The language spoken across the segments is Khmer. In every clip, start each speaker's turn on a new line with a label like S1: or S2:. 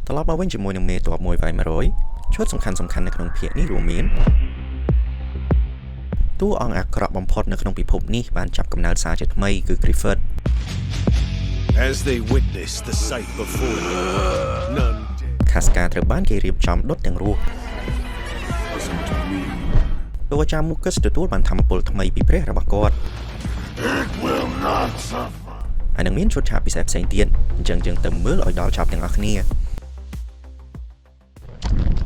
S1: ត្រឡប់មកវិញជាមួយនឹងមេតបមួយវាយ100ឈុតសំខាន់ៗនៅក្នុងភាគនេះរួមមានតួអង្គអាក្រក់បំផុតនៅក្នុងពិភពនេះបានចាប់កំណើតសារជាថ្មីគឺ Griffith
S2: As they witness the sight before them, none
S1: Casca ត្រូវបានគេរៀបចំដុតទាំងរស់លោកអាចារ្យ Mucus ទទួលបានធម្មពលថ្មីពីព្រះរបស់គាត់
S2: It will not suffer.
S1: ហើយនឹងមានឈុតឆាកពិសេសផ្សេងទៀតអញ្ចឹងយើងទៅមើលឲ្យដល់ចប់ទាំងអស់គ្នា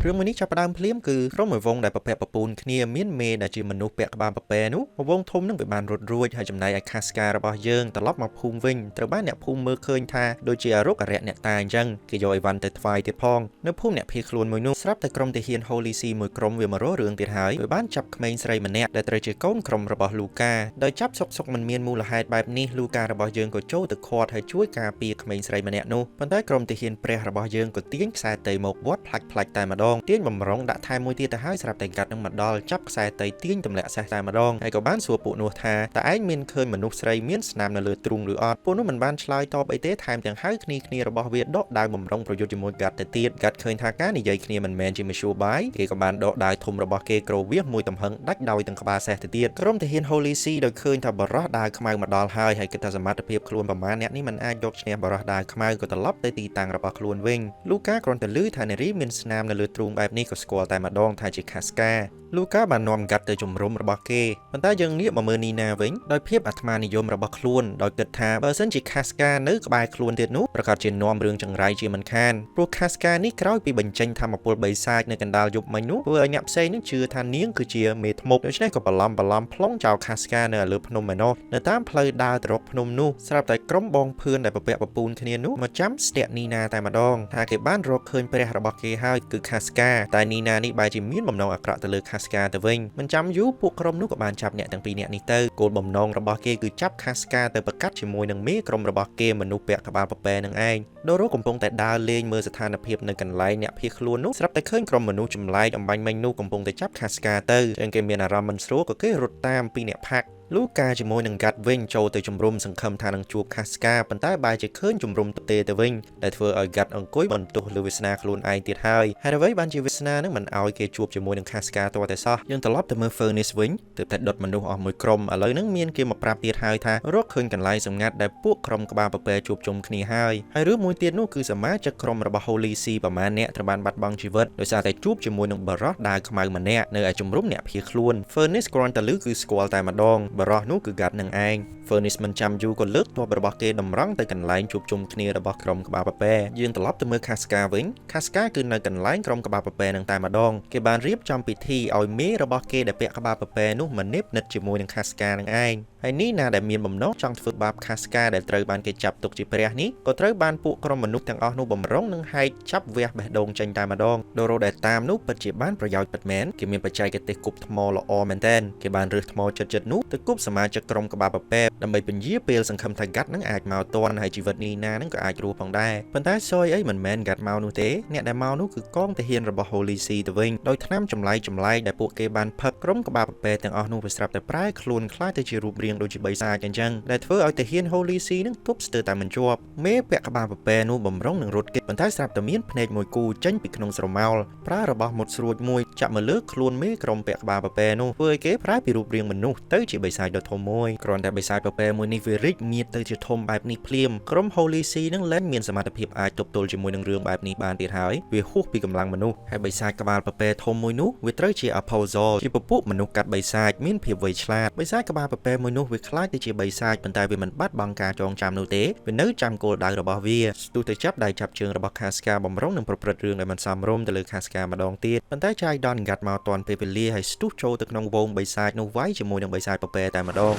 S1: រឿងមួយនេះចាប់ផ្ដើមភ្លាមគឺក្រុមមួយវងដែលប្រពាក់ប្រពូនគ្នាមានមេដែលជាមនុស្សពាក់ក្បាលពពែនោះវងធំនឹងវាបានរត់រួចហើយចំណែកឯ Casca របស់យើងត្រឡប់មកភូមិវិញត្រូវបានអ្នកភូមិមើលឃើញថាដូចជាអរុកអរិយអ្នកតាអញ្ចឹងគេយកអីវ៉ាន់ទៅថ្វាយទៀតផងនៅភូមិអ្នកភៀសខ្លួនមួយនោះស្រាប់តែក្រុមទាហាន Holy See មួយក្រុមវាមករករឿងទៀតហើយវាបានចាប់ក្មេងស្រីម្នាក់ដែលត្រូវជាកូនក្រុមរបស់ Luca ដោយចាប់សុកមិនមានមូលហេតុបែបនេះ Luca របស់យើងក៏ចូលទៅខាត់ហើយជួយការពារក្មេងស្រីម្នាក់នោះប៉ុន្តែក្រុមទាហានព្រះរបស់យើងក៏ទាញខ្សែតីមកវត្តផ្លាច់តែម្ដងទាញបំរុងដាក់ថែមមួយទៀតទៅហើយស្រាប់តែកាត់នឹងមកដល់ចាប់ខ្សែតីទាញទម្លាក់សេះតែម្ដងហើយក៏បានសួរពួកនោះថាតើឯងមានឃើញមនុស្សស្រីមានស្នាមនៅលើទ្រូងឬអត់ពួកនោះមិនបានឆ្លើយតបអីទេថែមទាំងហៅគ្នារបស់វាដកដាវបំរុងប្រយុទ្ធជាមួយកាត់ទៅទៀតកាត់ឃើញថាការនិយាយគ្នាមិនមែនជាមធ្យោបាយគេក៏បានដកដាវធំរបស់គេក្រវាសមួយទំហឹងដាច់ដោយទាំងក្បាលសេះទៅទៀតក្រុមទាហាន Holy See ដោយឃើញថាបរោះដាវខ្មៅមកដល់ហើយគិតថាសមត្ថភាពខ្លួនប្រមាណអ្នកនេះមិនអាចយកឈ្នះបរោះដាវខ្មៅក៏ត្រឡប់ទៅទីតាំងរបស់ខ្លួនវិញ Luca គ្រាន់តែឮថានារីមានស្នាមនៅលើទ្រូងបែបនេះក៏ស្គាល់តែម្ដងថាជា Casca Luca បាននាំកាត់ទៅជំរុំរបស់គេប៉ុន្តែយើងងាកមកមើល Nina វិញដោយភាពអាត្មានិយមរបស់ខ្លួនដោយគិតថាបើសិនជា Casca នៅក្បែរខ្លួនទៀតនោះប្រកាសជានាំរឿងចង្រៃជាមិនខានព្រោះ Casca នេះក្រោយពីបញ្ចេញធម្មពលបិសាចនៅកណ្ដាលយប់មិញនោះធ្វើឲ្យអ្នកផ្សេងនឹងជឿថានាងគឺជាមេធ្មប់ដូច្នេះក៏បន្លំផ្លុងចោល Casca នៅលើភ្នំឯណោះនៅតាមផ្លូវដើរទៅរកភ្នំនោះស្រាប់តែក្រុមបងភឿនដែលប្រពាក់ប្រពូនគ្នានោះមកចាំស្ទាក់ Nina តែម្ដងថាគេបានរកឃើញព្រះរបស់គេហើយគឺ Casca តែ Nina នេះបែរជាមានបំណងអាក្រក់ទៅលើ Casca ទៅវិញមិនចាំយូរពួកក្រុមនោះក៏បានចាប់អ្នកទាំងពីរនាក់នេះទៅគោលបំណងរបស់គេគឺចាប់ Casca ទៅប្រកាសជាមួយនឹងមេក្រុមរបស់គេមនុស្សពាក់ក្បាលពពែនឹងឯងដូរ៉ូកំពុងតែដើរលេងមើលស្ថានភាពនៅកន្លែងអ្នកភៀសខ្លួននោះស្រាប់តែឃើញក្រុមមនុស្សចម្លែកអំបញ្ញមិញនោះកំពុងតែចាប់ Casca ទៅចឹងគេមានអារម្មណ៍មិនស្រួលក៏គេរត់តាមពីអ្នកផាក់Luca ជាមួយនឹងកាត់វិញចូលទៅជំរុំសង្ឃឹមថានឹងជួប Casca ប៉ុន្តែបែរជាឃើញជំរុំទេទៅវិញដែលធ្វើឲ្យកាត់អង្គុយបន្ទោសលើវាសនាខ្លួនឯងទៀតហើយហើយអ្វីបានជាវាសនានឹងមិនឲ្យគេជួបជាមួយនឹង Casca តតែសោះយើងត្រឡប់ទៅមើល Furnace វិញទើបតែដុតមនុស្សអស់មួយក្រុមឥឡូវហ្នឹងមានគេមកប្រាប់ទៀតហើយថារកឃើញកន្លែងសម្ងាត់ដែលពួកក្រុមក្បាលពពែជួបជុំគ្នាហើយរឿងមួយទៀតនោះគឺសមាជិកក្រុមរបស់ Holy See ប្រមាណអ្នកត្រូវបានបាត់បង់ជីវិតដោយសារតែជួបជាមួយនឹងបរោះដាវខ្មៅម្នាក់នៅឯជំរុំអ្នកភៀសខ្លួន Furnace គ្រាន់តែឮគឺស្គាល់តែម្ដងបរោះនោះគឺកាត់នឹងឯង Furnace មិនចាំយូរក៏លើកទ័ពរបស់គេតម្រង់ទៅកន្លែងជួបជុំគ្នារបស់ក្រុមក្បាលពពែយើងត្រឡប់ទៅមើល Casca វិញ Casca គឺនៅកន្លែងក្រុមក្បាលពពែនឹងតែម្ដងគេបានរៀបចំពិធីឲ្យមេរបស់គេដែលពាក់ក្បាលពពែនោះមកនិបនិតជាមួយនឹង Casca នឹងឯងហើយនេះណាដែលមានបំណងចង់ធ្វើបាប Casca ដែលត្រូវបានគេចាប់ទុកជាព្រះនេះក៏ត្រូវបានពួកក្រុមមនុស្សទាំងអស់នោះបំរុងនឹងហែកចាប់វះបេះដូងចេញតែម្ដងដូរ៉ូដែលតាមនោះពិតជាបានប្រយោជន៍ពិតមែនគេមានបច្ចេកទេសគប់ថ្មល្អមែនទែនគេបានរើសថ្មចិត្តនោះទៅគប់សមាជិកក្រុមក្បាលពពែដើម្បីពន្យាពេលសង្ឃឹមថាកាត់នឹងអាចមកទាន់ហើយជីវិតនីណានឹងក៏អាចរស់ផងដែរប៉ុន្តែសយអីមិនមែនកាត់មកនោះទេអ្នកដែលមកនោះគឺកងទាហានរបស់ Holy See ទៅវិញដោយថ្នាំចម្លែកដែលពួកគេបានផឹកក្រុមក្បាលពពែទាំងអស់នោះវាស្រាប់តែប្រែខ្លួនខ្លាចទៅជារូបរាងដូចជាបិសាចអញ្ចឹងដែលធ្វើឲ្យទាហាន Holy See នឹងទប់ស្ទើរតែមិនជាប់មេពាក់ក្បាលពពែនោះបំរុងនឹងរត់គេប៉ុន្តែស្រាប់តែមានភ្នែកមួយគូចេញពីក្នុងស្រមោលប្រើរបស់មុតស្រួចមួយចាក់មកលើខ្លួនមេក្រុមពាក់ក្បាលពពែនោះធ្វើឲ្យគេប្រែពីរូបរាងមនុស្សទៅជាបិសាចដ៏ធំមួយគ្រាន់តែបិសាចពពែមួយនេះវារីកមៀតទៅជាធំបែបនេះភ្លាមក្រុម Holy See នឹងលែងមានសមត្ថភាពអាចទប់ទល់ជាមួយនឹងរឿងបែបនេះបានទៀតហើយវាហួសពីកម្លាំងមនុស្សហើយបិសាចក្បាលពពែធំមួយនោះវាត្រូវជា Apostle ជាពពួកមនុស្សកាត់បិសាចមានភាពវៃឆ្លាតបិសាចក្បាលពពែមួយនោះវាខ្លាចទៅជាបិសាចប៉ុន្តែវាមិនបាត់បង់ការចងចាំនោះទេវានៅចាំគោលដៅរបស់វាស្ទុះទៅចាប់ដៃចាប់ជើងរបស់ Casca បំរុងនឹងប្រព្រឹត្តរឿងដែលមិនសមរម្យទៅលើ Casca ម្ដងទៀតប៉ុន្តែចាយដនកាត់មកតាន់ពេលវេលាហើយស្ទុះចូលទៅក្នុងវងបិសាចនោះវាយជាមួយនឹងបិសាចពពែតែម្ដង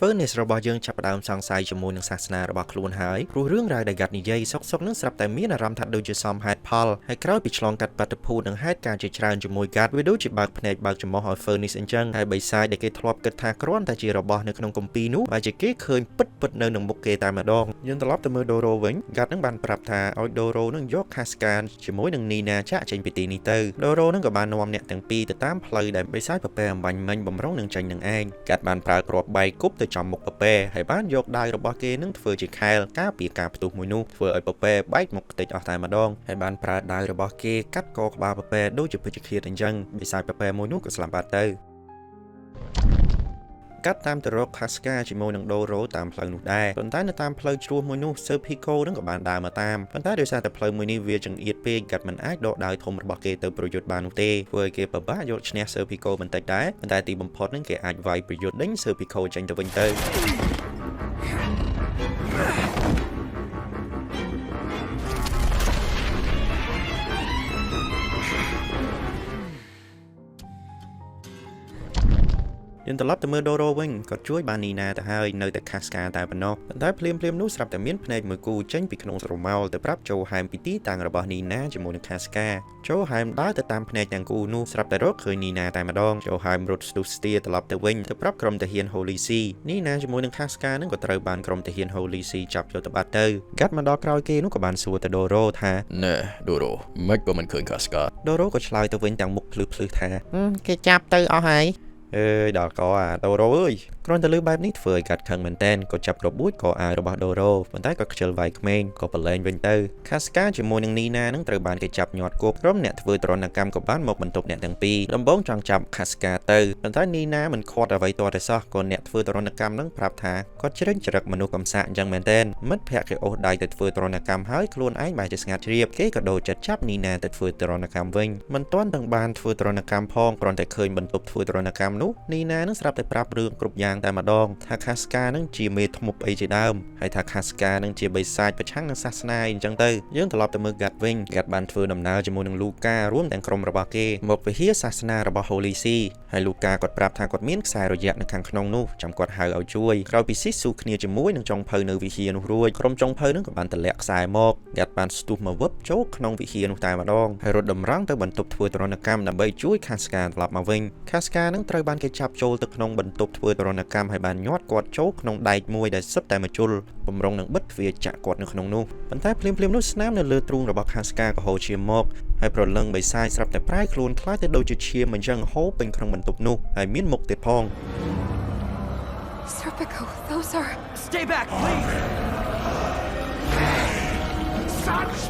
S1: Furnace របស់យើងចាប់ផ្ដើមសង្ស័យជាមួយនឹងសាសនារបស់ខ្លួនហើយព្រោះរឿងរ៉ាវដែលកាត់និយាយសុកនឹងស្រាប់តែមានអារម្មណ៍ថាដូចជាសមហេតុផលហើយក្រោយពីឆ្លងកាត់បាតុភូតនឹងហេតុការជាច្រើនជាមួយកាត់វាដូចជាបើកភ្នែកបើកចំហឲ្យ Furnace អញ្ចឹងហើយបិសាចដែលគេធ្លាប់គិតថាគ្រាន់តែជារបស់នៅក្នុងគម្ពីរនោះបែរជាគេឃើញពិតនៅនឹងមុខគេតែម្ដងយើងត្រឡប់ទៅមើល Doro វិញកាត់នឹងបានប្រាប់ថាឲ្យ Doro នឹងយក Casca ជាមួយនឹង Nina ចាក់ចេញពីទីនេះទៅ Doro នឹងក៏បាននាំអ្នកទាំងពីរទៅតាមផ្លូវដែលបិសាចពពែអំបញ្ញមិញបំរុងនឹងចេញនឹងឯងកាត់បានប្រើគ្រាប់បែកគប់ទៅ ចំមុខប៉ប៉ែហើយបានយកដៃរបស់គេនឹងធ្វើជាខែលការពីការផ្ទុះមួយនោះធ្វើឲ្យប៉ប៉ែបែកមុខខ្ទេចអស់តែម្ដងហើយបានប្រើដៃរបស់គេកាត់កក្បាលប៉ប៉ែដូចជាពេជ្រឃាតអញ្ចឹងបិសាចប៉ប៉ែមួយនោះក៏ស្លាប់បាត់ទៅកាត់តាមទៅរក Casca ជាមួយនឹង Doro តាមផ្លូវនោះដែរប៉ុន្តែនៅតាមផ្លូវជ្រោះមួយនោះ Serpico នឹងក៏បានដើរមកតាមប៉ុន្តែដោយសារតែផ្លូវមួយនេះវាចង្អៀតពេកកាត់មិនអាចដកដាវធំរបស់គេទៅប្រយុទ្ធបាននោះទេធ្វើឲ្យគេពិបាកយកឈ្នះ Serpico បន្តិចដែរប៉ុន្តែទីបំផុតនឹងគេអាចវាយប្រយុទ្ធដេញ Serpico ចេញទៅវិញទៅយើងត្រឡប់ទៅមើល Doro វិញគាត់ជួយបាន Nina ទៅហើយនៅតែ Casca តែប៉ុណ្ណោះប៉ុន្តែភ្លាមនោះស្រាប់តែមានភ្នែកមួយគូចេញពីក្នុងស្រមោលទៅប្រាប់ Johann ពីទីតាំងរបស់ Nina ជាមួយនឹង Casca Johann ដើរទៅតាមភ្នែកទាំងគូនោះស្រាប់តែរកឃើញ Nina តែម្ដង Johann រត់ស្ទុះស្ទាត្រឡប់ទៅវិញទៅប្រាប់ក្រុមទាហាន Holy See Nina ជាមួយនឹង Casca នឹងក៏ត្រូវបានក្រុមទាហាន Holy See ចាប់យកទៅបាត់ទៅកាត់មកដល់ក្រោយគេនោះក៏បានសួរទៅ Doro ថា
S3: ណែ Doro មិនក៏មិនឃើញ Casca
S1: Doro ក៏ឆ្លើយទៅវិញទាំងមុខភ្លឺថា
S4: គេចាប់ទៅអស់ហើយ
S1: ដល់កអា Doro អើយគ្រាន់តែលើបែបនេះធ្វើឲ្យកាត់ខឹងមែនតែនក៏ចាប់របួចកអាវរបស់ Doro ប៉ុន្តែក៏ខ្ជិលវាយក្មេងក៏ប្រឡែងវិញទៅ Casca ជាមួយនឹង Nina នឹងត្រូវបានគេចាប់ញាត់គប់ក្រុមអ្នកធ្វើទរណកម្មក៏បានមកបន្ទប់អ្នកទាំងពីរដំបូងចង់ចាប់ Casca ទៅប៉ុន្តែ Nina មិនខាត់អ្វីទាល់តែសោះក៏អ្នកធ្វើទរណកម្មនឹងប្រាប់ថាគាត់ជ្រិញច្រឹកមនុស្សកំសាកអញ្ចឹងមែនតែនមិត្តភ័ក្តិគេអូសដៃទៅធ្វើទរណកម្មហើយខ្លួនឯងបែរជាស្ងាត់ជ្រាបគេក៏ដូរចិត្តចាប់ Nina ទៅធ្វើទរណកម្មវិញមិនទាន់ទាំងបានធ្វើទរណកម្មផងគ្រាន់តែឃើញបន្ទប់ធ្វើទរណកម្មនោះ Nina នឹងស្រាប់តែប្រាប់រឿងគ្រប់យ៉ាងតែម្ដងថា Casca នឹងជាមេធ្មប់អីជាដើមហើយថា Casca នឹងជាបិសាចប្រឆាំងនឹងសាសនាអីអញ្ចឹងទៅយើងត្រឡប់ទៅមើល Gat វិញ Gat បានធ្វើដំណើរជាមួយនឹង Luca រួមទាំងក្រុមរបស់គេមកវិហារសាសនារបស់ Holy See ហើយ Luca គាត់ប្រាប់ថាគាត់មានខ្សែរយៈនៅខាងក្នុងនោះចាំគាត់ហៅឲ្យជួយក្រោយពីស៊ីស៊ូគ្នាជាមួយនឹងចុងភៅនៅវិហារនោះរួចក្រុមចុងភៅនឹងក៏បានទម្លាក់ខ្សែមក Gat បានស្ទុះមកវឹបចូលក្នុងវិហារនោះតែម្ដងហើយរត់តម្រង់ទៅបន្ទប់ធ្វើទរណកម្មដើម្បីជួយ Casca ត្រឡប់មកវិញ Casca នឹងត្រូវបានគេចាប់ចូលទៅក្នុងបន្ទប់ធ្វើទរណកម្មហើយបានញាត់គាត់ចូលក្នុងដែកមួយដែលសុទ្ធតែមជុលបំរុងនឹងបិទទ្វារចាក់គាត់នៅក្នុងនោះប៉ុន្តែភ្លាមនោះស្នាមនៅលើទ្រូងរបស់ Casca ក៏ហូរឈាមមកហើយប្រលឹងបិសាចស្រាប់តែប្រែខ្លួនខ្លាចទៅដូចជាឈាមអញ្ចឹងហូរពេញក្នុងបន្ទប់នោះហើយមានមុខទៀតផង
S5: Serpico, those are...
S6: Stay back, please! Such...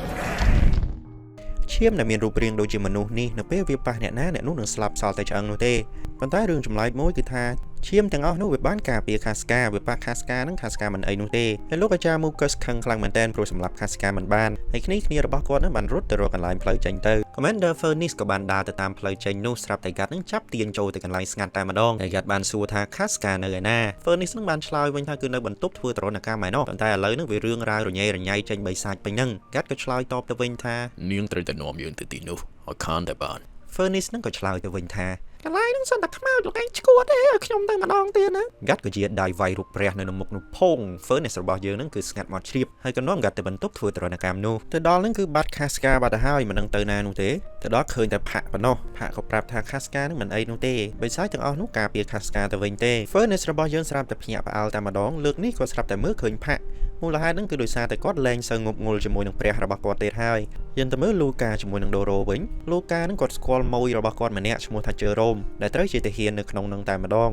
S1: ឈាមដែលមានរូបរាងដូចជាមនុស្សនេះនៅពេលវាប៉ះអ្នកណាអ្នកនោះនឹងស្លាប់សល់តែឆ្អឹងនោះទេប៉ុន្តែរឿងចម្លែកមួយគឺថាឈាមទាំងអស់នោះវាបានការពារ Casca វាប៉ះ Casca នឹង Casca មិនអីនោះទេហើយលោកអាចារ្យ Mucus ខឹងខ្លាំងមែនទែនព្រោះសម្លាប់ Casca មិនបានហើយគ្នារបស់គាត់នឹងបានរត់ទៅរកកន្លែងផ្លូវចេញទៅ Commander Furnace ក៏បានដើរទៅតាមផ្លូវចេញនោះស្រាប់តែ Gat នឹងចាប់ទាញចូលទៅកន្លែងស្ងាត់តែម្ដងហើយ Gat បានសួរថា Casca នៅឯណា Furnace នឹងបានឆ្លើយវិញថាគឺនៅបន្ទប់ធ្វើទរណកម្មឯណោះប៉ុន្តែឥឡូវនេះវារឿងរ៉ាវរញ៉េរញ៉ៃចេញបីសាច់ពេញហ្នឹង Gat ក៏ឆ្លើយតបទៅវិញថា
S3: នាងត្រូវតែនាំយើងទៅទីនោះឲ្យខានតែបាន
S1: Furnace នឹងក៏ឆ្លើយទៅវិញថា
S4: កន្លែងហ្នឹងសន្តែខ្មោចលោកឯងឈួតទេឲ្យខ្ញុំទៅម្ដងទៀតណា
S1: Gat ក៏ជាដៃវាយរូបព្រះនៅមុខនោះផង Furnace របស់យើងហ្នឹងគឺស្ងាត់មកជ្រាបហើយក៏នាំ Gat ទៅបន្ទប់ធ្វើទរណកម្មនោះទៅដល់ហ្នឹងគឺបាត់ Casca បាត់ទៅហើយមិននឹងទៅណានោះទេទៅដល់ឃើញតែផាក់ប៉ុណ្ណោះផាក់ក៏ប្រាប់ថា Casca ហ្នឹងមិនអីនោះទេបិសាចទាំងអស់នោះការពារ Casca ទៅវិញទេ Furnace របស់យើងស្រាប់តែភ្ញាក់ផ្អើលតែម្ដងលើកនេះក៏ស្រាប់តែមើលឃើញផាក់មូលហេតុហ្នឹងគឺដោយសារតែគាត់លែងសូវងប់ងល់ជាមួយនឹងព្រះរបស់គាត់ទៀតហើយយើងទៅមើល Luca ជាមួយនឹង Doro វិញ Luca ហ្នឹងគាត់ស្គាល់ម៉ួយរបស់គាត់ម្នាក់ឈ្មោះថា Jerome ដែលត្រូវជាទាហាននៅក្នុងនឹងតែម្ដង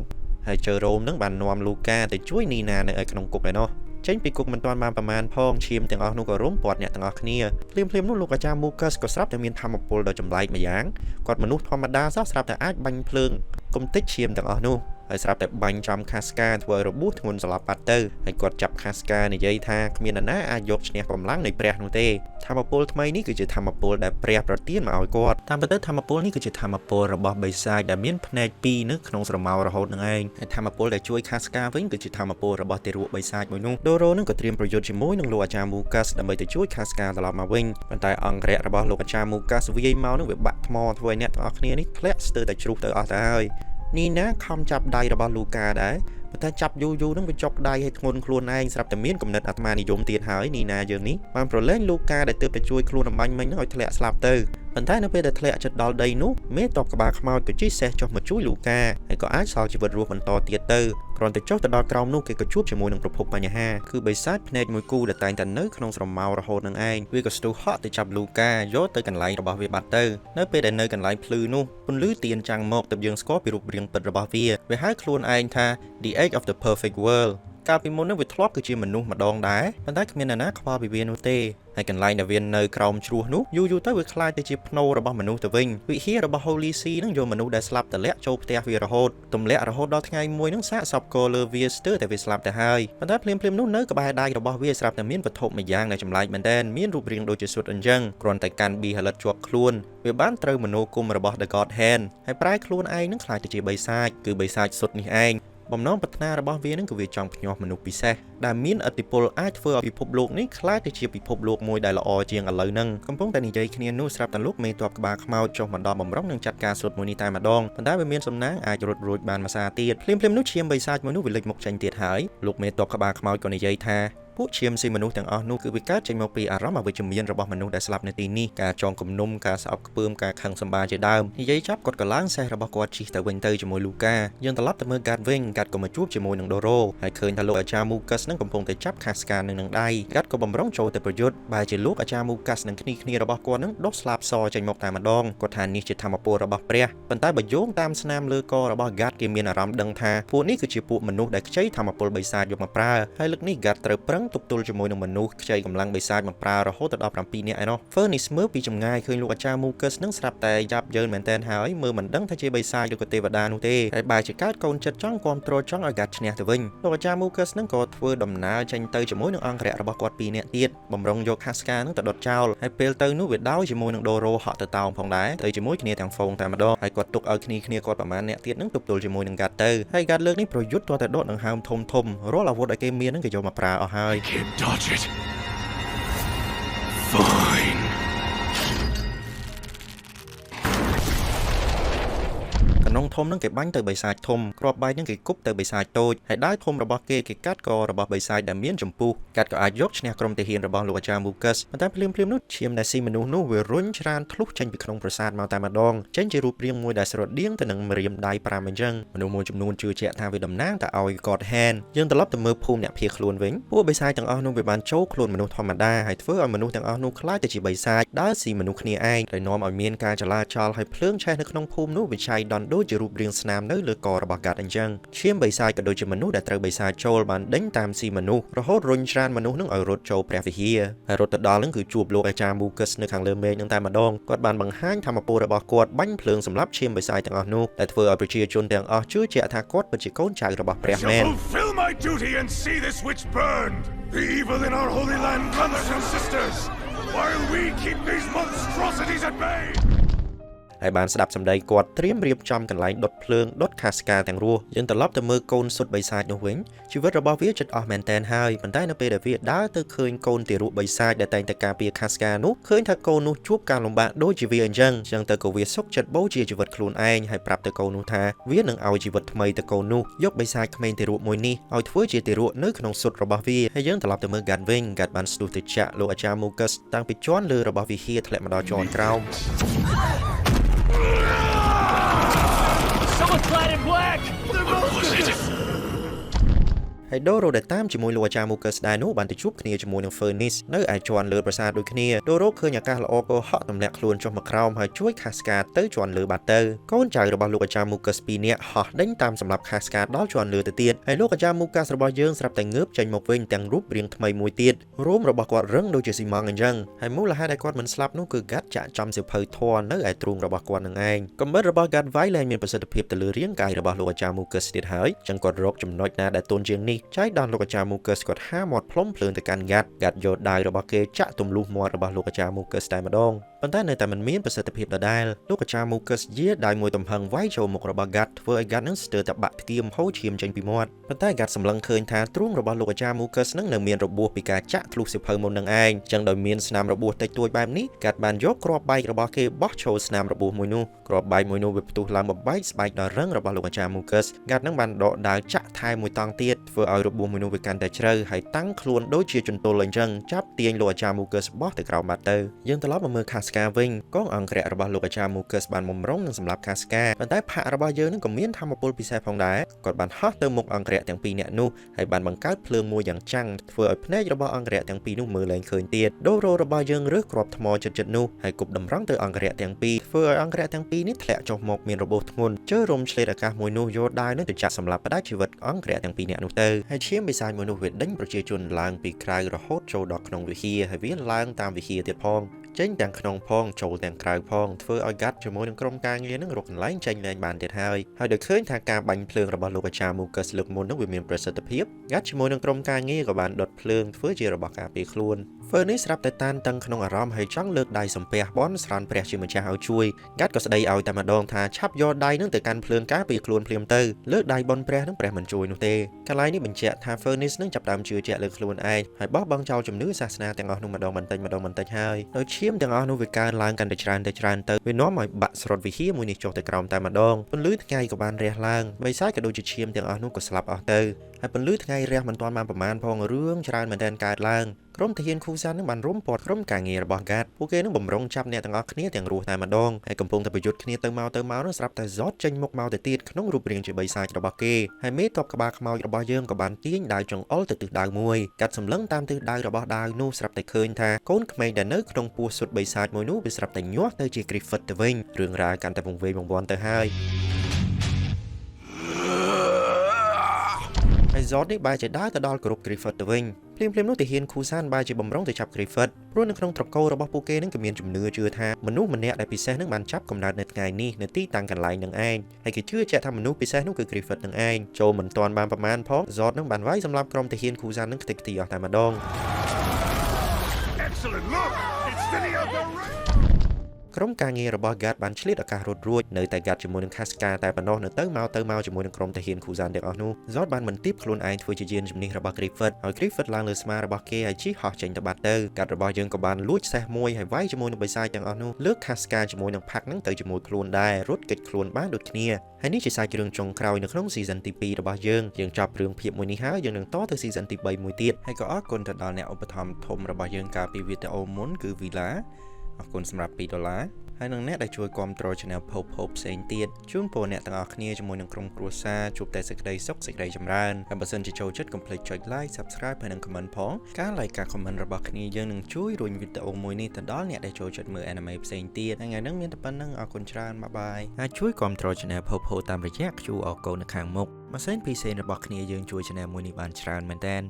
S1: ហើយ Jerome ហ្នឹងបាននាំ Luca ទៅជួយ Nina នៅឯក្នុងគុកឯណោះចេញពីគុកមិនទាន់បានប្រមាណផងឈាមទាំងអស់នោះក៏រុំព័ទ្ធអ្នកទាំងអស់គ្នាភ្លាមនោះលោកអាចារ្យ Mucus ក៏ស្រាប់តែមានធម្មពលដ៏ចម្លែកម្យ៉ាងគាត់មនុស្សធម្មតាសោះស្រាប់តែអាចបាញ់ភ្លើងកុំតិចឈាមទាំងអស់នោះហើយស្រាប់តែបាញ់ចំ Casca ធ្វើឲ្យរបួសធ្ងន់ស្លាប់បាត់ទៅហើយគាត់ចាប់ Casca និយាយថាគ្មាននរណាអាចយកឈ្នះកម្លាំងនៃព្រះនោះទេធម្មពលថ្មីនេះគឺជាធម្មពលដែលព្រះប្រទានមកឲ្យគាត់តាមពិតធម្មពលនេះគឺជាធម្មពលរបស់បិសាចដែលមានភ្នែកពីរនៅក្នុងស្រមោលរហូតនឹងឯងហើយធម្មពលដែលជួយ Casca វិញគឺជាធម្មពលរបស់ទារកបិសាចមួយនោះ Doro នឹងក៏ត្រៀមប្រយុទ្ធជាមួយនឹងលោកអាចារ្យ Mucus ដើម្បីទៅជួយ Casca ត្រឡប់មកវិញប៉ុន្តែអង្គរៈរបស់លោកអាចារ្យ Mucus វាយមកនឹងវាបាក់ថ្មធ្វើឲ្យអ្នកទាំងអស់គ្នានេះធ្លាក់ស្ទើរតែជ្រុះទៅអស់ទៅហើយNina ខំចាប់ដៃរបស់ Luca ដែរប៉ុន្តែចាប់យូរនឹងវាចុកដៃឲ្យធ្ងន់ខ្លួនឯងស្រាប់តែមានគំនិតអាត្មានិយមទៀតហើយ Nina យើងនេះបានប្រឡែង Luca ដែលទើបតែជួយខ្លួនអំបញ្ញមិញនឹងឲ្យធ្លាក់ស្លាប់ទៅប៉ុ ប៉ុន្តែនៅពេលដែលធ្លាក់ចិត្តដល់ដីនោះមេតបក្បាលខ្មោចក៏ជិះសេះចុះមកជួយលូកាហើយក៏អាចសល់ជីវិតរស់បន្តទៀតទៅគ្រាន់តែចុះទៅដល់ក្រោមនោះគេក៏ជួបជាមួយនឹងប្រភពបញ្ហាគឺបិសាចភ្នែកមួយគូដែលតែងតែនៅក្នុងស្រមោលរហូតនឹងឯងវាក៏ស្ទុះហក់ទៅចាប់លូកាយកទៅកន្លែងរបស់វាបាត់ទៅនៅពេលដែលនៅកន្លែងភ្លឺនោះពន្លឺទៀនចាំងមកទើបយើងស្គាល់ពីរូបរាងពិតរបស់វាហៅខ្លួនឯងថា The Edge of the Perfect World កាលពីមុននោះវាធ្លាប់គឺជាមនុស្សម្ដងដែរប៉ុន្តែគ្មាននរណាខ្វល់ពីវានោះទេហើយកន្លែងដែលវានៅក្រោមជ្រោះនោះយូរទៅវាខ្លាចទៅជាភ្នូររបស់មនុស្សទៅវិញវិហាររបស់ Holy See នឹងយកមនុស្សដែលស្លាប់តម្លាក់ចូលផ្ទះវារហូតទម្លាក់រហូតដល់ថ្ងៃមួយនឹងសាកសពកលើវាស្ទើរតែវាស្លាប់ទៅហើយប៉ុន្តែភ្លាមនោះនៅក្បែរដៃរបស់វាស្រាប់តែមានវត្ថុមួយយ៉ាងដែលចម្លែកមែនទែនមានរូបរាងដូចជាសុទ្ធអញ្ចឹងគ្រាន់តែកាន់ប៊ីហលិតជាប់ខ្លួនវាបានត្រូវមនោគមរបស់ The God Hand ហើយប្រែខ្លួនឯងនឹងខ្លាចទៅជាបិសាចគឺបិសាចសុទ្ធនេះឯងបំណងប្រាថ្នារបស់វានឹងគឺវាចង់ភ្ញាស់មនុស្សពិសេសដែលមានឥទ្ធិពលអាចធ្វើឲ្យពិភពលោកនេះក្លាយទៅជាពិភពលោកមួយដែលល្អជាងឥឡូវហ្នឹងកំពុងតែនិយាយគ្នានោះស្រាប់តែលោកមេទ័ពក្បាលខ្មោចចុះមកដល់បំរុងនឹងចាត់ការស្រុតមួយនេះតែម្ដងប៉ុន្តែវាមានសំណាងអាចរត់រួចបានមួយសារទៀតភ្លាមនោះឈាមបិសាចមួយនោះវាលេចមុខចេញទៀតហើយលោកមេទ័ពក្បាលខ្មោចក៏និយាយថាពួកឈាមស៊ីមនុស្សទាំងអស់នោះគឺវាកើតចេញមកពីអារម្មណ៍អវិជ្ជមានរបស់មនុស្សដែលស្លាប់នៅទីនេះការចងគំនុំការស្អប់ខ្ពើមការខឹងសម្បាជាដើមនិយាយចាប់គាត់ក៏ឡើងសេះរបស់គាត់ជិះទៅវិញទៅជាមួយលូកាយើងត្រឡប់ទៅមើលកាត់វិញកាត់ក៏មកជួបជាមួយនឹងដូរ៉ូហើយឃើញថាលោកអាចារ្យមូកាសនឹងកំពុងតែចាប់ខាសកានឹងដៃកាត់ក៏បំរុងចូលទៅប្រយុទ្ធបែរជាលោកអាចារ្យមូកាសនឹងគ្នារបស់គាត់នឹងដុសស្លាបសចេញមកតែម្ដងគាត់ថានេះជាធម្មពលរបស់ព្រះប៉ុន្តែបើយោងតាមស្នាមលើករបស់កាត់គេមានអារម្មណ៍ដឹងថាពួកនេះគឺជាពួកមនុស្សដែលខ្ចីធម្មពលបិសាចយកមកប្រើហើយលើកនេះកាត់ត្រូវប្រឹងទប់ទល់ជាមួយនឹងមនុស្សខ្ចីកម្លាំងបិសាចមកប្រើរហូតដល់7នាក់ឯណោះ Furnace មើលពីចម្ងាយឃើញលោកអាចារ្យ Mucus នឹងស្រាប់តែយ៉ាប់យ៉ឺនមែនតើហើយមើលមិនដឹងថាជាបិសាចឬក៏ទេវតានោះទេហើយបែរជាកើតកូនចិត្តចង់គ្រប់គ្រងចង់ឲ្យកាត់ឈ្នះទៅវិញលោកអាចារ្យ Mucus នឹងក៏ធ្វើដំណើរចេញទៅជាមួយនឹងអង្គរៈរបស់គាត់2នាក់ទៀតបំរុងយក Casca នឹងទៅដុតចោលហើយពេលទៅនោះវាដោយជាមួយនឹង Doro ហក់ទៅតោងផងដែរទៅជាមួយគ្នាទាំងហ្វូងតែម្ដងហើយគាត់ទុកឲ្យគ្នាគាត់ប្រមាណអ្នកទៀតនឹងទប់ទល់ជាមួយនឹងកាត់ទៅហើយកាត់លើកនេះប្រយុទ្ធទាល់តែដកដង្ហើមធំរាល់អាវុធដែលគេមាននឹងគេយកមកប្រើអស់ហើយ
S2: Can't dodge it. Fine.
S1: កណ្ដុងធំនឹងគេបាញ់ទៅបិសាចធំគ្រាប់បែកនឹងគេគប់ទៅបិសាចតូចហើយដៃធំរបស់គេកាត់ករបស់បិសាចដែលមានចម្ពុះកាត់ក៏អាចយកឈ្នះក្រុមទាហានរបស់លោកអាចារ្យ Mucus ប៉ុន្តែភ្លាមនោះឈាមដែលស៊ីមនុស្សនោះវារុញច្រានធ្លុះចេញពីក្នុងប្រាសាទមកតែម្ដងចេញជារូបរាងមួយដែលស្រដៀងទៅនឹងម្រាមដៃ5អញ្ចឹងមនុស្សមួយចំនួនជឿជាក់ថាវាតំណាងទៅឲ្យ God Hand យើងត្រឡប់ទៅមើលភូមិអ្នកភៀសខ្លួនវិញពួកបិសាចទាំងអស់នោះវាបានចូលខ្លួនមនុស្សធម្មតាហើយធ្វើឲ្យមនុស្សទាំងអស់នោះខ្លាចទៅជាបិសាចដើរស៊ីមនុស្សគ្នាឯងដែលនាំឲ្យមានការចលាចលហើយភ្លើងឆេះនៅក្នុងភូមិនោះវាឆៃដន់ដូចជារូបរាងស្នាមនៅលើករបស់កាត់អញ្ចឹងឈាមបិសាចក៏ដូចជាមនុស្សដែលត្រូវបិសាចចូលបានដេញតាមស៊ីមនុស្សរហូតរុញច្រានមនុស្សនឹងឲ្យរត់ចូលព្រះវិហារហើយរត់ទៅដល់នឹងគឺជួបលោកអាចារ្យ Mucus នៅខាងលើមេឃនឹងតែម្ដងគាត់បានបង្ហាញធម្មពលរបស់គាត់បាញ់ភ្លើងសម្រាប់ឈាមបិសាចទាំងអស់នោះដែលធ្វើឲ្យប្រជាជនទាំងអស់ជឿជាក់ថាគាត់ពិតជាកូនចៅរបស់ព្រះមែន
S2: Fulfill my duty and see this witch burned. The evil in our holy land, brothers and sisters, while we keep these monstrosities at bay.
S1: ហើយបានស្ដាប់សម្ដីគាត់ត្រៀមរៀបចំកន្លែងដុតភ្លើងដុតខាសកាទាំងរស់យើងត្រឡប់ទៅមើលកូនសុទ្ធបិសាចនោះវិញជីវិតរបស់វាចិត្តអស់មែនតែនហើយប៉ុន្តែនៅពេលដែលវាដើរទៅឃើញកូនទារកបិសាចដែលតែងតែការពារខាសកានោះឃើញថាកូននោះជួបការលំបាកដូចជាវាអញ្ចឹងទៅក៏វាសុខចិត្តបូជាជីវិតខ្លួនឯងហើយប្រាប់ទៅកូននោះថាវានឹងឲ្យជីវិតថ្មីទៅកូននោះយកបិសាចក្មេងទារកមួយនេះឲ្យធ្វើជាទារកនៅក្នុងសុទ្ធរបស់វាហើយយើងត្រឡប់ទៅមើលកាត់វិញកាត់បានស្ទុះទៅចាក់លោកអាចារ្យ Mucus តាំងពីជាន់លើរបស់វិហារធ្លាក់មកដល់ជាន់ក្រោម
S6: Someone clad in black!
S2: What was it?
S1: ហើយដូរ៉ូដែលតាមជាមួយលោកអាចារ្យ Mucus ដែរនោះបានទៅជួបគ្នាជាមួយនឹង Furnace នៅឯជាន់លើប្រាសាទដូចគ្នាដូរ៉ូឃើញអាកាសល្អក៏ហក់ទម្លាក់ខ្លួនចុះមកក្រោមហើយជួយខាសកាទៅជាន់លើបាត់ទៅកូនចៅរបស់លោកអាចារ្យ Mucus 2នាក់ហោះដេញតាមសម្រាប់ខាសកាដល់ជាន់លើទៅទៀតហើយលោកអាចារ្យ Mucus របស់យើងស្រាប់តែងើបចេញមកវិញទាំងរូបរាងថ្មីមួយទៀតរោមរបស់គាត់រឹងដូចជាស៊ីម៉ង់អញ្ចឹងហើយមូលហេតុដែលគាត់មិនស្លាប់នោះគឺកាត់ចាក់ចំសៀវភៅធម៌នៅឯទ្រូងរបស់គាត់នឹងឯងកំបិតរបស់កាត់វាយលែងមានប្រសិទ្ធភាពទៅលើរាងកាយរបស់លោកអាចារ្យ Mucus ទៀតហើយចឹងគាត់រកចំណុចណាដែលទន់ជាងនេះចែកដល់លោកអាចារ្យ Mucus គាត់ហាមាត់ផ្លុំភ្លើងទៅកាន់កាត់យកដៃរបស់គេចាក់ទម្លុះមាត់របស់លោកអាចារ្យ Mucus តែម្ដងប៉ុន្តែនៅតែមិនមានប្រសិទ្ធភាពដដែលលោកអាចារ្យ Mucus យាដៃមួយទំហឹងវាយចូលមុខរបស់កាត់ធ្វើឲ្យកាត់នឹងស្ទើរតែបាក់ផ្គៀមហូរឈាមចេញពីមាត់ប៉ុន្តែកាត់សម្លឹងឃើញថាទ្រូងរបស់លោកអាចារ្យ Mucus នឹងនៅមានរបួសពីការចាក់ធ្លុះសៀវភៅមុននឹងឯងចឹងដោយមានស្នាមរបួសតិចតួចបែបនេះកាត់បានយកគ្រាប់បែករបស់គេបោះចូលស្នាមរបួសមួយនោះគ្រាប់បែកមួយនោះវាផ្ទុះឡើងបំបែកស្បែកដល់រឹងរបស់លោកអាចារ្យ Mucus កាត់នឹងបានដកដាវចាក់ថែមួយតង់ទៀតធ្វើឲ្យរបួសមួយនោះវាកាន់តែជ្រៅហើយតាំងខ្លួនដូចជាជន្ទល់អញ្ចឹងចាប់ទាញលោកអាចារ្យ Mucus បោះទៅក្រោមបាត់ទៅយើងត្រឡប់មកមើលខាស Casca វិញកងអង្គរៈរបស់លោកអាចារ្យ Mucus បានបំរុងនឹងសម្រាប់ Casca ប៉ុន្តែផាករបស់យើងនឹងក៏មានធម្មពលពិសេសផងដែរគាត់បានហោះទៅមុខអង្គរៈទាំងពីរនាក់នោះហើយបានបង្កើតភ្លើងមួយយ៉ាងចាំងធ្វើឲ្យភ្នែករបស់អង្គរៈទាំងពីរនោះមើលលែងឃើញទៀតដូរ៉ូរបស់យើងរើសគ្រាប់ថ្មជិតៗនោះហើយគប់តម្រង់ទៅអង្គរៈទាំងពីរធ្វើឲ្យអង្គរៈទាំងពីរនេះធ្លាក់ចុះមកមានរបួសធ្ងន់ជើរំឆ្លៀតអាកាសមួយនោះយកដាវនឹងទៅចាក់សម្លាប់ផ្ដាច់ជីវិតអង្គរៈទាំងពីរនាក់នោះទៅហើយឈាមបិសាចមួយនោះវាដេញប្រជាជនឡើងពីក្រៅរហូតចូលដល់ក្នុងវិហារហើយវាឡើងតាមវិហារទៀតផងចេញទាំងក្នុងផងចូលទាំងក្រៅផងធ្វើឲ្យកាត់ជាមួយនឹងក្រុមការងារនឹងរកកន្លែងចេញលែងបានទៀតហើយដោយឃើញថាការបាញ់ភ្លើងរបស់លោកអាចារ្យ Mucus លើកមុននឹងវាមានប្រសិទ្ធភាពកាត់ជាមួយនឹងក្រុមការងារក៏បានដុតភ្លើងធ្វើជារបស់ការពារខ្លួនFurnace ស្រាប់តែតានតឹងក្នុងអារម្មណ៍ហើយចង់លើកដៃសំពះបន់ស្រានព្រះជាម្ចាស់ឲ្យជួយកាត់ក៏ស្ដីឲ្យតែម្ដងថាឆាប់យកដៃនឹងទៅកាន់ភ្លើងការពារខ្លួនភ្លាមទៅលើកដៃបន់ព្រះនឹងព្រះមិនជួយនោះទេកន្លែងនេះបញ្ជាក់ថា Furnace នឹងចាប់ផ្ដើមជឿជាក់លើខ្លួនឯងហើយបោះបង់ចោលជំនឿសាសនាទាំងអស់នោះម្ដងបន្តិចហើយដោយឈាមទាំងអស់នោះវាកើនឡើងកាន់តែច្រើនទៅវានាំឲ្យបាក់ស្រុតវិហារមួយនេះចុះទៅក្រោមតែម្ដងពន្លឺថ្ងៃក៏បានរះឡើងបិសាចក៏ដូចជាឈាមទាំងអស់នោះក៏ស្លាប់អស់ទៅហើយពន្លឺថ្ងៃរះមិនទាន់បានប្រមាណផងរឿងច្រើនមែនទែនកើតឡើងក្រុមទាហានគូសាននឹងបានរុំព័ទ្ធក្រុមការងាររបស់កាតពួកគេនឹងបំរុងចាប់អ្នកទាំងអស់គ្នាទាំងរស់តែម្ដងហើយកំពុងតែប្រយុទ្ធគ្នាទៅមកនោះស្រាប់តែZodចេញមុខមកទៅទៀតក្នុងរូបរាងជាបិសាចរបស់គេហើយមេតបក្បាលខ្មោចរបស់យើងក៏បានទាញដាវចង្អុលទៅទិសដៅមួយកាត់សម្លឹងតាមទិសដៅរបស់ដាវនោះស្រាប់តែឃើញថាកូនក្មេងដែលនៅក្នុងពោះសុទ្ធបិសាចមួយនោះវាស្រាប់តែញាស់ទៅជា Griffith ទៅវិញរឿងរ៉ាវកាន់តែវង្វេងវង្វាន់ទៅហើយហើយZodនេះបែរជាដើរទៅដល់ក្រុម Griffith ទៅវិញភ្លាមនោះទាហានគូសានបែរជាបំរុងទៅចាប់ Griffith ព្រោះនៅក្នុងត្រកូលរបស់ពួកគេនឹងក៏មានជំនឿជឿថាមនុស្សម្នាក់ដែលពិសេសនឹងបានចាប់កំណើតនៅថ្ងៃនេះនៅទីតាំងកន្លែងនឹងឯងហើយគេជឿជាក់ថាមនុស្សពិសេសនោះគឺ Griffith នឹងឯងចូលមិនទាន់បានប្រមាណផងZodនឹងបានវាយសម្លាប់ក្រុមទាហានគូសាននឹងខ្ទេចខ្ទីអស់តែម្ដង
S2: Excellent! Look! It's the other right!
S1: ក្រុមការងាររបស់ Guard បានឆ្លៀតឱកាសរត់រួចនៅតែ Guard ជាមួយនឹង Casca តែប៉ុណ្ណោះនៅទៅមកជាមួយនឹងក្រុមទាហាន Khuzan ទាំងអស់នោះ Zod បានបន្ទាបខ្លួនឯងធ្វើជាយានជំនិះរបស់ Griffith ហើយ Griffith ឡើងលើស្មារបស់គេហើយជិះហោះចេញទៅបាត់ទៅ Guard របស់យើងក៏បានលួចសេះមួយហើយវាយជាមួយនឹងបិសាចទាំងអស់នោះលើក Casca ជាមួយនឹង Pack នឹងទៅជាមួយខ្លួនដែររត់គេចខ្លួនបានដូចគ្នាហើយនេះជាសាច់រឿងចុងក្រោយនៅក្នុង season ទី2របស់យើងចប់រឿងភាពមួយនេះហើយយើងនឹងតទៅ season ទី3មួយទៀតហើយក៏អរគុណទៅដល់អ្នកឧបត្ថម្ភធំរបស់យើងកាលពីវីដេអូមុនគឺ Villa អរគុណសម្រាប់$2ហើយនឹងអ្នកដែលជួយគាំទ្រ Channel Popo ផ្សេងទៀតជូនពរអ្នកទាំងអស់គ្នាជាមួយនឹងក្រុមគ្រួសារជួបតែសេចក្តីសុខសេចក្តីចម្រើនហើយបើសិនជាចូលចិត្តកុំភ្លេចចុច Like Subscribe ហើយនិង Comment ផងការ Like ការ Comment របស់គ្នាយើងនឹងជួយរុញវីដេអូមួយនេះទៅដល់អ្នកដែលចូលចិត្តមើល anime ផ្សេងទៀតថ្ងៃនេះមានតែប៉ុណ្្នឹងអរគុណច្រើនបាយហើយជួយគាំទ្រ Channel Popo តាមរយៈ QR Code នៅខាងមុខម៉ាស៊ីន PC របស់គ្នាយើងជួយ Channel មួយនេះបានច្រើនមែនតើ